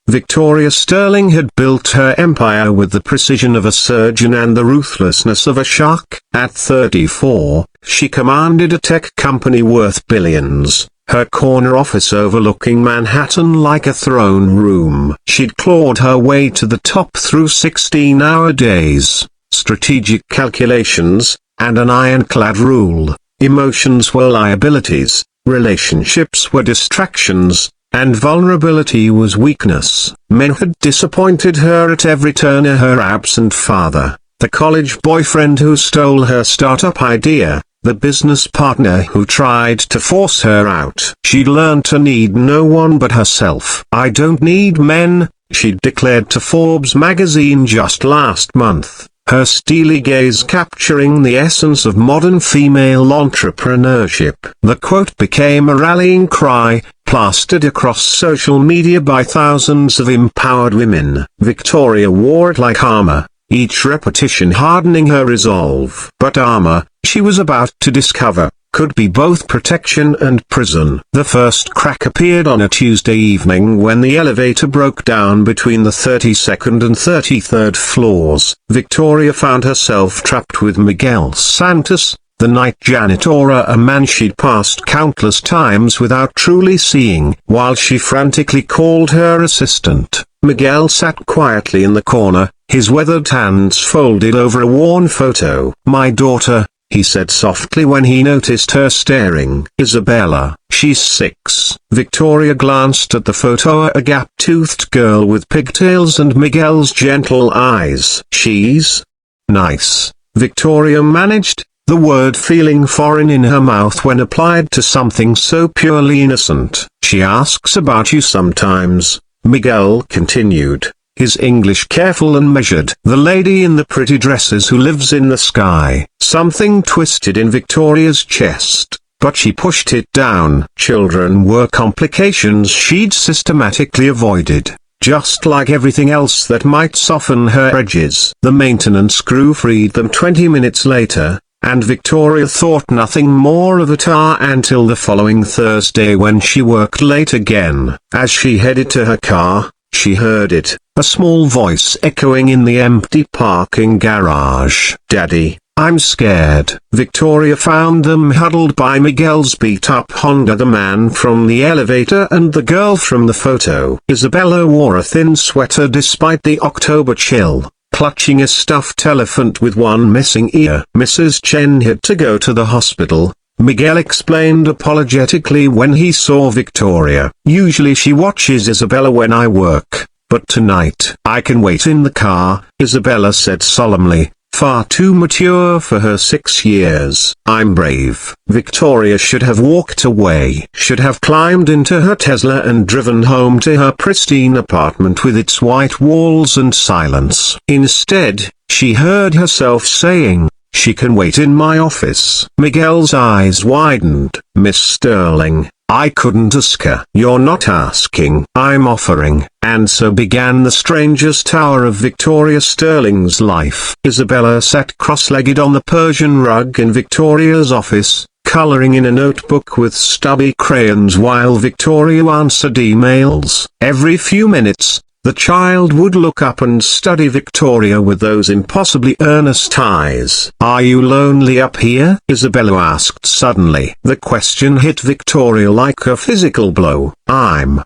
Victoria Sterling had built her empire with the precision of a surgeon and the ruthlessness of a shark. At 34, she commanded a tech company worth billions, her corner office overlooking Manhattan like a throne room. She'd clawed her way to the top through 16-hour days, strategic calculations, and an ironclad rule. Emotions were liabilities, relationships were distractions, and vulnerability was weakness. Men had disappointed her at every turn. Her absent father, the college boyfriend who stole her startup idea, the business partner who tried to force her out. She'd learned to need no one but herself. "I don't need men," she'd declared to Forbes magazine just last month, her steely gaze capturing the essence of modern female entrepreneurship. The quote became a rallying cry, plastered across social media by thousands of empowered women. Victoria wore it like armor, each repetition hardening her resolve. But armor, she was about to discover, could be both protection and prison. The first crack appeared on a Tuesday evening when the elevator broke down between the 32nd and 33rd floors. Victoria found herself trapped with Miguel Santos, the night janitor, a man she'd passed countless times without truly seeing. While she frantically called her assistant, Miguel sat quietly in the corner, his weathered hands folded over a worn photo. "My daughter," he said softly when he noticed her staring. "Isabella, she's 6. Victoria glanced at the photo, a gap-toothed girl with pigtails, and Miguel's gentle eyes. "She's nice," Victoria managed, the word feeling foreign in her mouth when applied to something so purely innocent. "She asks about you sometimes," Miguel continued, his English careful and measured. "The lady in the pretty dresses who lives in the sky." Something twisted in Victoria's chest, but she pushed it down. Children were complications she'd systematically avoided, just like everything else that might soften her edges. The maintenance crew freed them 20 minutes later, and Victoria thought nothing more of it until the following Thursday when she worked late again. As she headed to her car, she heard it, a small voice echoing in the empty parking garage. "Daddy, I'm scared." Victoria found them huddled by Miguel's beat-up Honda, the man from the elevator and the girl from the photo. Isabella wore a thin sweater despite the October chill, clutching a stuffed elephant with one missing ear. "Mrs. Chen had to go to the hospital," Miguel explained apologetically when he saw Victoria. "Usually she watches Isabella when I work, but tonight I can wait in the car," Isabella said solemnly, far too mature for her 6 years. "I'm brave." Victoria should have walked away, should have climbed into her Tesla and driven home to her pristine apartment with its white walls and silence. Instead, she heard herself saying, "She can wait in my office." Miguel's eyes widened. "Miss Sterling, I couldn't ask her." "You're not asking, I'm offering." And so began the strangest hour of Victoria Sterling's life. Isabella sat cross-legged on the Persian rug in Victoria's office, coloring in a notebook with stubby crayons while Victoria answered emails. Every few minutes, the child would look up and study Victoria with those impossibly earnest eyes. "Are you lonely up here?" Isabella asked suddenly. The question hit Victoria like a physical blow. "I'm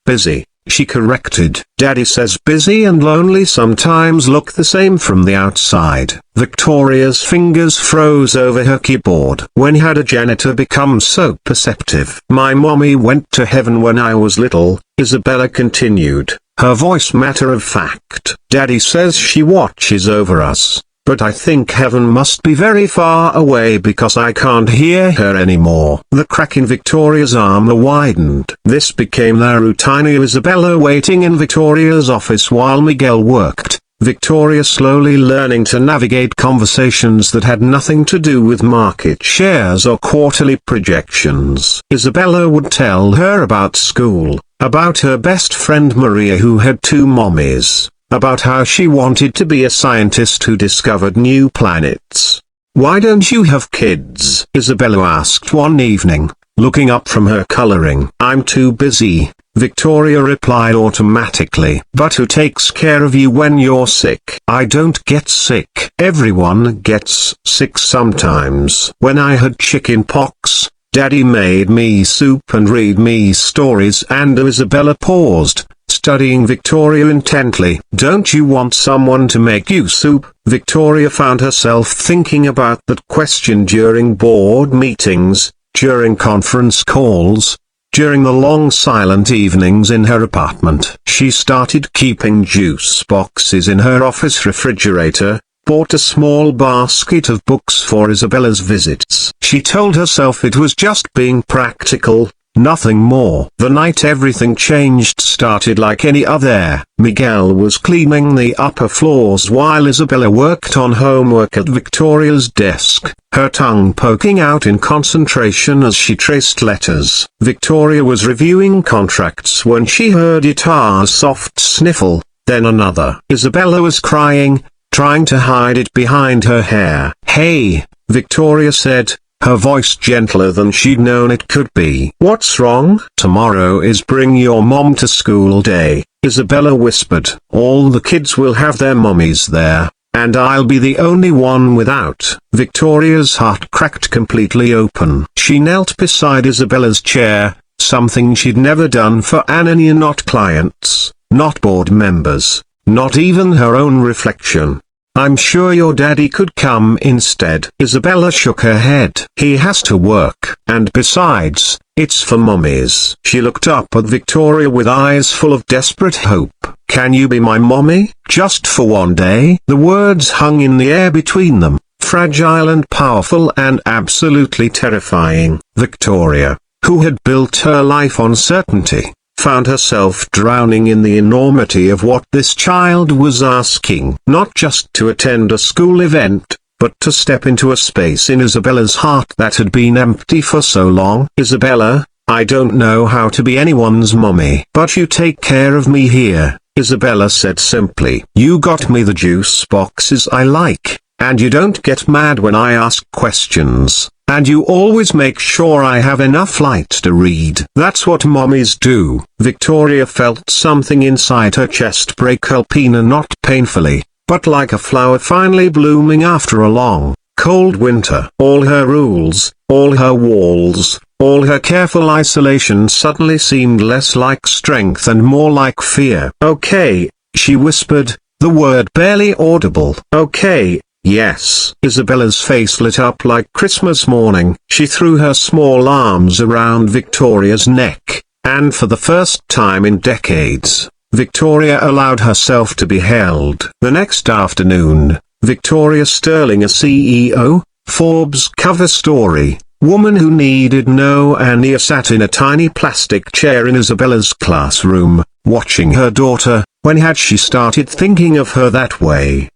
busy," she corrected. "Daddy says busy and lonely sometimes look the same from the outside." Victoria's fingers froze over her keyboard. "When had a janitor become so perceptive?" "My mommy went to heaven when I was little," Isabella continued, her voice matter of fact. "Daddy says she watches over us, but I think heaven must be very far away because I can't hear her anymore." The crack in Victoria's armor widened. This became their routine. Isabella waiting in Victoria's office while Miguel worked, Victoria slowly learning to navigate conversations that had nothing to do with market shares or quarterly projections. Isabella would tell her about school, about her best friend Maria who had 2 mommies, about how she wanted to be a scientist who discovered new planets. "Why don't you have kids?" Isabella asked one evening, looking up from her coloring. "I'm too busy," Victoria replied automatically. But who takes care of you when you're sick? I don't get sick. Everyone gets sick sometimes. When I had chicken pox, Daddy made me soup and read me stories, and Isabella paused, studying Victoria intently. Don't you want someone to make you soup? Victoria found herself thinking about that question during board meetings, during conference calls, during the long silent evenings in her apartment. She started keeping juice boxes in her office refrigerator, bought a small basket of books for Isabella's visits. She told herself it was just being practical, nothing more. The night everything changed started like any other. Miguel was cleaning the upper floors while Isabella worked on homework at Victoria's desk, her tongue poking out in concentration as she traced letters. Victoria was reviewing contracts when she heard Itar's soft sniffle, then another. Isabella was crying, trying to hide it behind her hair. "Hey," Victoria said, her voice gentler than she'd known it could be. "What's wrong?" "Tomorrow is Bring Your Mom to School Day," Isabella whispered. "All the kids will have their mommies there, and I'll be the only one without." Victoria's heart cracked completely open. She knelt beside Isabella's chair, something she'd never done for any not clients, not board members, not even her own reflection. "I'm sure your daddy could come instead." Isabella shook her head. "He has to work. And besides, it's for mommies." She looked up at Victoria with eyes full of desperate hope. "Can you be my mommy, just for one day?" The words hung in the air between them, fragile and powerful and absolutely terrifying. Victoria, who had built her life on certainty, found herself drowning in the enormity of what this child was asking. Not just to attend a school event, but to step into a space in Isabella's heart that had been empty for so long. "Isabella, I don't know how to be anyone's mommy. But you take care of me here," Isabella said simply. "You got me the juice boxes I like, and you don't get mad when I ask questions. And you always make sure I have enough light to read. That's what mommies do." Victoria felt something inside her chest break open, not painfully, but like a flower finally blooming after a long, cold winter. All her rules, all her walls, all her careful isolation suddenly seemed less like strength and more like fear. "Okay," she whispered, the word barely audible. "Okay. Yes." Isabella's face lit up like Christmas morning. She threw her small arms around Victoria's neck, and for the first time in decades, Victoria allowed herself to be held. The next afternoon, Victoria Sterling, a CEO, Forbes cover story, woman who needed no Ania, sat in a tiny plastic chair in Isabella's classroom, watching her daughter. When had she started thinking of her that way?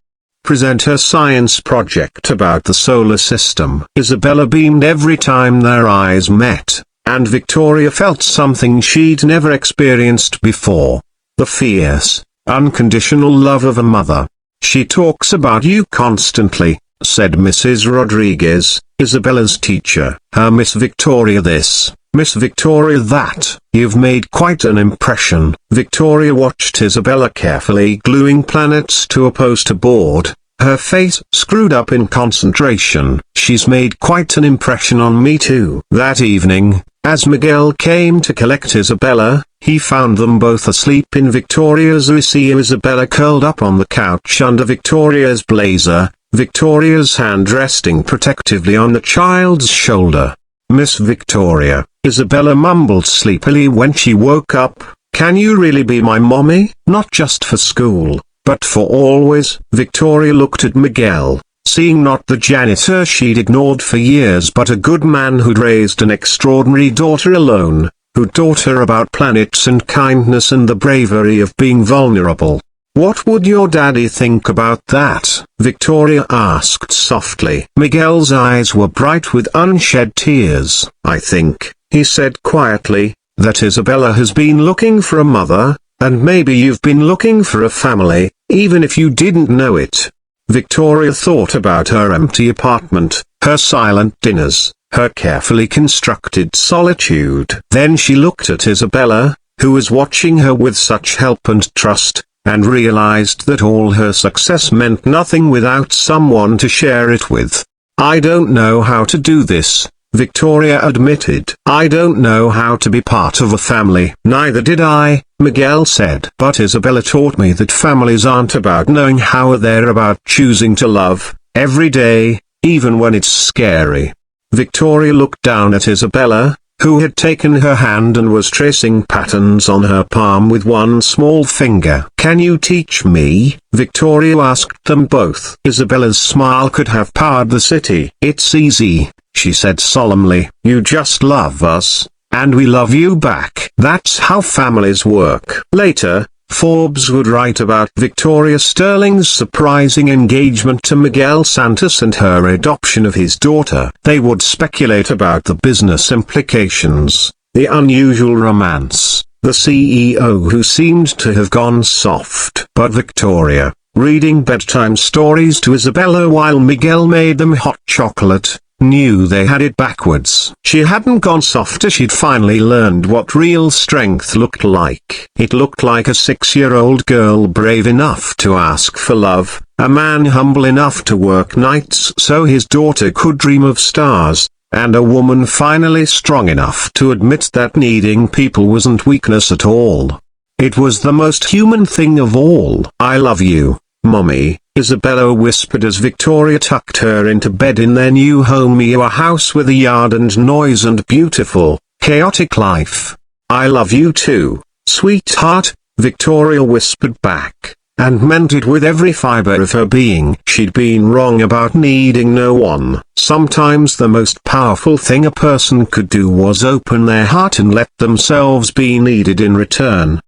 Present her science project about the solar system. Isabella beamed every time their eyes met, and Victoria felt something she'd never experienced before. The fierce, unconditional love of a mother. "She talks about you constantly," said Mrs. Rodriguez, Isabella's teacher. Miss Victoria this, Miss Victoria that. You've made quite an impression." Victoria watched Isabella carefully gluing planets to a poster board, her face screwed up in concentration. "She's made quite an impression on me too." That evening, as Miguel came to collect Isabella, he found them both asleep in Victoria's ICU. Isabella curled up on the couch under Victoria's blazer, Victoria's hand resting protectively on the child's shoulder. "Miss Victoria," Isabella mumbled sleepily when she woke up, "can you really be my mommy? Not just for school, but for always?" Victoria looked at Miguel, seeing not the janitor she'd ignored for years but a good man who'd raised an extraordinary daughter alone, who taught her about planets and kindness and the bravery of being vulnerable. "What would your daddy think about that?" Victoria asked softly. Miguel's eyes were bright with unshed tears. "I think," he said quietly, "that Isabella has been looking for a mother, and maybe you've been looking for a family, even if you didn't know it." Victoria thought about her empty apartment, her silent dinners, her carefully constructed solitude. Then she looked at Isabella, who was watching her with such help and trust, and realized that all her success meant nothing without someone to share it with. "I don't know how to do this," Victoria admitted. "I don't know how to be part of a family." "Neither did I," Miguel said. "But Isabella taught me that families aren't about knowing how, they're about choosing to love, every day, even when it's scary." Victoria looked down at Isabella, who had taken her hand and was tracing patterns on her palm with one small finger. "Can you teach me?" Victoria asked them both. Isabella's smile could have powered the city. "It's easy," she said solemnly. "You just love us, and we love you back. That's how families work." Later, Forbes would write about Victoria Sterling's surprising engagement to Miguel Santos and her adoption of his daughter. They would speculate about the business implications, the unusual romance, the CEO who seemed to have gone soft. But Victoria, reading bedtime stories to Isabella while Miguel made them hot chocolate, knew they had it backwards. She hadn't gone softer. She'd finally learned what real strength looked like. It looked like a 6-year-old girl brave enough to ask for love, a man humble enough to work nights so his daughter could dream of stars, and a woman finally strong enough to admit that needing people wasn't weakness at all. It was the most human thing of all. "I love you, Mommy," Isabella whispered as Victoria tucked her into bed in their new home, a house with a yard and noise and beautiful, chaotic life. "I love you too, sweetheart," Victoria whispered back, and meant it with every fiber of her being. She'd been wrong about needing no one. Sometimes the most powerful thing a person could do was open their heart and let themselves be needed in return.